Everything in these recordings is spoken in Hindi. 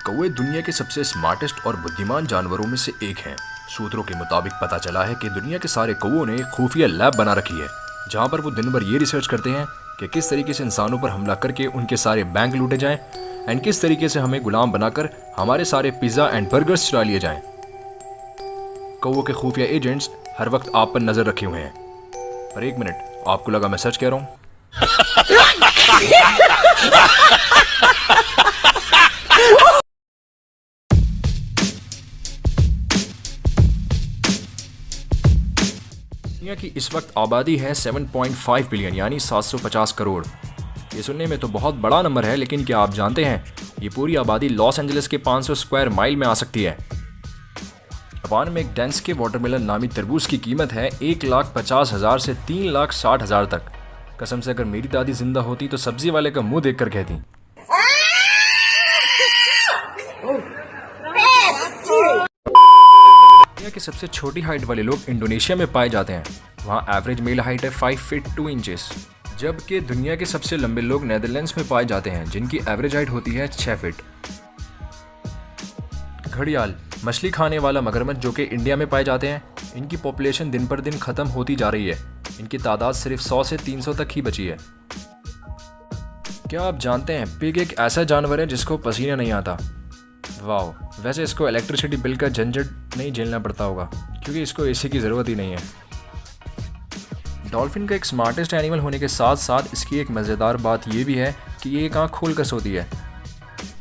कौवे दुनिया के सबसे स्मार्टेस्ट और बुद्धिमान जानवरों में से एक हैं। सूत्रों के मुताबिक पता चला है कि दुनिया के सारे कौवों ने एक खुफिया लैब बना रखी है, जहां पर वो दिन भर ये रिसर्च करते हैं कि किस तरीके से इंसानों पर हमला करके उनके सारे बैंक लूटे जाएं एंड किस तरीके से हमें गुलाम बनाकर हमारे सारे पिज्ज़ा एंड बर्गर्स चुरा लिए जाएं। कौवों के खुफिया एजेंट्स हर वक्त आप पर नजर रखे हुए हैं। पर एक मिनट, आपको लगा मैं सच कह रहा हूँ? दुनिया की इस वक्त आबादी है 7.5 बिलियन यानी 750 करोड़। ये सुनने में तो बहुत बड़ा नंबर है, लेकिन क्या आप जानते हैं ये पूरी आबादी लॉस एंजलिस के 500 स्क्वायर माइल में आ सकती है। जापान में एक डेंस के वाटरमेलन नामी तरबूज की कीमत है 1,50,000 से 3,60,000 तक। कसम से अगर मेरी दादी जिंदा होती तो सब्जी वाले का मुंह देखकर कहती। दुनिया की सबसे छोटी हाइट वाले लोग इंडोनेशिया में पाए जाते हैं। वहाँ एवरेज मेल हाइट है 5 फीट 2 इंचेस, जबकि दुनिया के सबसे लंबे लोग नेदरलैंड्स में पाए जाते हैं, जिनकी एवरेज हाइट होती है 6 फीट। घड़ियाल, मछली खाने वाला मगरमच्छ जो कि इंडिया में पाए जाते हैं, इनकी पॉपुलेशन दिन पर दिन खत्म होती जा रही है। इनकी तादाद सिर्फ 100 से 300 तक ही बची है। क्या आप जानते हैं पिग एक ऐसा जानवर है जिसको पसीना नहीं आता? वाह, वैसे इसको इलेक्ट्रिसिटी बिल का झंझट नहीं झेलना पड़ता होगा, क्योंकि इसको एसी की ज़रूरत ही नहीं है। डॉल्फिन का एक स्मार्टेस्ट एनिमल होने के साथ साथ इसकी एक मज़ेदार बात यह भी है कि ये एक आँख खोल कर सोती है।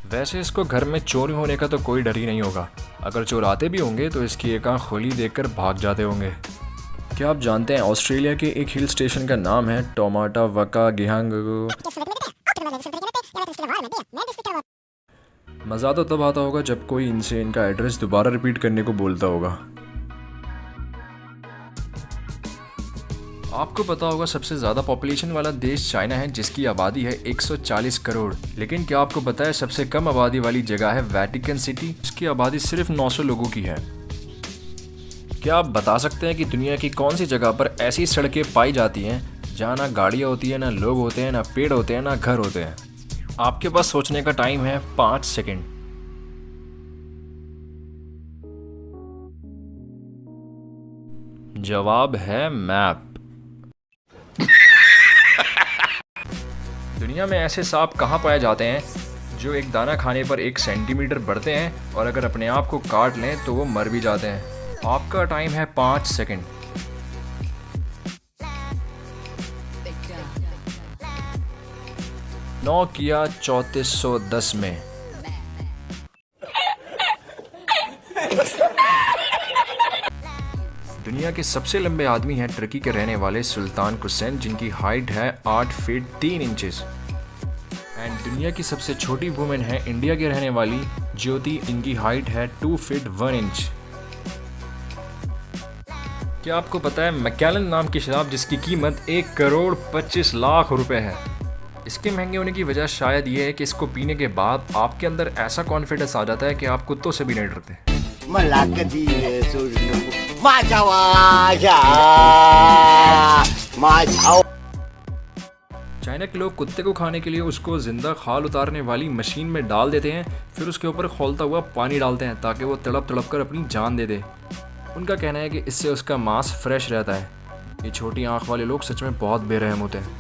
वैसे इसको घर में चोरी होने का तो कोई डर ही नहीं होगा। अगर चोर आते भी होंगे तो इसकी एक आँख खोली देखकर भाग जाते होंगे। क्या आप जानते हैं ऑस्ट्रेलिया के एक हिल स्टेशन का नाम है टोमाटा वका गिहांग। मज़ा तो तब आता होगा जब कोई इनसे इनका एड्रेस दोबारा रिपीट करने को बोलता होगा। आपको पता होगा सबसे ज़्यादा पॉपुलेशन वाला देश चाइना है, जिसकी आबादी है 140 करोड़। लेकिन क्या आपको पता है सबसे कम आबादी वाली जगह है वेटिकन सिटी, जिसकी आबादी सिर्फ 900 लोगों की है। क्या आप बता सकते हैं कि दुनिया की कौन सी जगह पर ऐसी सड़कें पाई जाती हैं जहाँ ना गाड़ियाँ होती हैं, ना लोग होते हैं, ना पेड़ होते हैं, ना घर होते हैं? आपके पास सोचने का टाइम है 5 सेकेंड। जवाब है मैप। दुनिया में ऐसे सांप कहाँ पाए जाते हैं जो एक दाना खाने पर 1 सेंटीमीटर बढ़ते हैं और अगर अपने आप को काट लें तो वो मर भी जाते हैं? आपका टाइम है 5 सेकेंड। नोकिया 3410 में। दुनिया के सबसे लंबे आदमी हैं टर्की के रहने वाले सुल्तान कुसैन, जिनकी हाइट है 8 फीट 3 इंचेस। एंड दुनिया की सबसे छोटी वुमेन है इंडिया के रहने वाली ज्योति, इनकी हाइट है 2 फीट 1 इंच। क्या आपको पता है मैकेलन नाम की शराब जिसकी कीमत 1,25,00,000 रुपए है? इसके महंगे होने की वजह शायद ये है कि इसको पीने के बाद आपके अंदर ऐसा कॉन्फिडेंस आ जाता है कि आप कुत्तों से भी नहीं डरते। चाइना के लोग कुत्ते को खाने के लिए उसको जिंदा खाल उतारने वाली मशीन में डाल देते हैं, फिर उसके ऊपर खौलता हुआ पानी डालते हैं ताकि वो तड़प तड़प कर अपनी जान दे दे। उनका कहना है कि इससे उसका मांस फ्रेश रहता है। ये छोटी आंख वाले लोग सच में बहुत बेरहम होते हैं।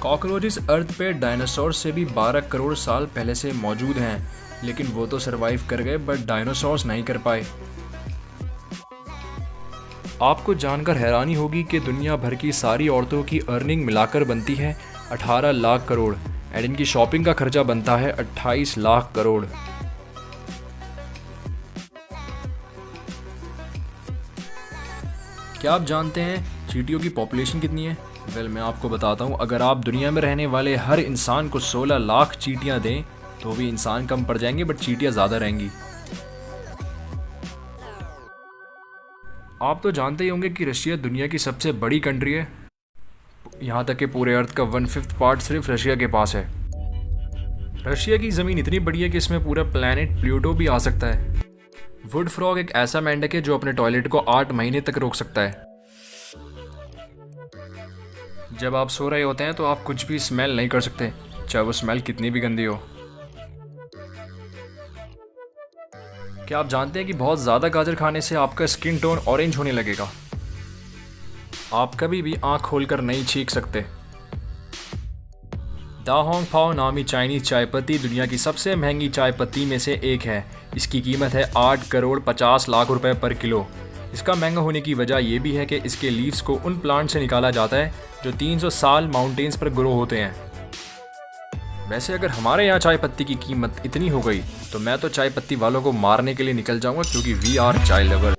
कॉकरोचेस अर्थ पे डायनासोर से भी 12 करोड़ साल पहले से मौजूद हैं, लेकिन वो तो सरवाइव कर गए, बट डायनासोर्स नहीं कर पाए। आपको जानकर हैरानी होगी कि दुनिया भर की सारी औरतों की अर्निंग मिलाकर बनती है 18 लाख करोड़ एंड इनकी शॉपिंग का खर्चा बनता है 28 लाख करोड़। क्या आप जानते हैं चींटियों की पॉपुलेशन कितनी है? वेल, मैं आपको बताता हूँ। अगर आप दुनिया में रहने वाले हर इंसान को 16 लाख चींटियाँ दें तो भी इंसान कम पड़ जाएंगे, बट चींटियाँ ज़्यादा रहेंगी। आप तो जानते ही होंगे कि रशिया दुनिया की सबसे बड़ी कंट्री है। यहाँ तक कि पूरे अर्थ का 1/5 पार्ट सिर्फ रशिया के पास है। रशिया की ज़मीन इतनी बड़ी है कि इसमें पूरा प्लैनेट प्लूटो भी आ सकता है। वुड फ्रॉग एक ऐसा मेंढक है जो अपने टॉयलेट को 8 महीने तक रोक सकता है। जब आप सो रहे होते हैं तो आप कुछ भी स्मेल नहीं कर सकते, चाहे वो स्मेल कितनी भी गंदी हो। क्या आप जानते हैं कि बहुत ज़्यादा गाजर खाने से आपका स्किन टोन ऑरेंज होने लगेगा। आप कभी भी आंख खोलकर नहीं छींक सकते। दा होंग फाओ नामी चाइनीज़ चाय पत्ती दुनिया की सबसे महंगी चाय पत्ती में से एक है। इसकी कीमत है 8 करोड़ 50 लाख रुपए पर किलो। इसका महंगा होने की वजह यह भी है कि इसके लीव्स को उन प्लांट से निकाला जाता है जो 300 साल माउंटेन्स पर ग्रो होते हैं। वैसे अगर हमारे यहाँ चाय पत्ती की कीमत इतनी हो गई तो मैं तो चाय पत्ती वालों को मारने के लिए निकल जाऊंगा, क्योंकि वी आर चाय लवर।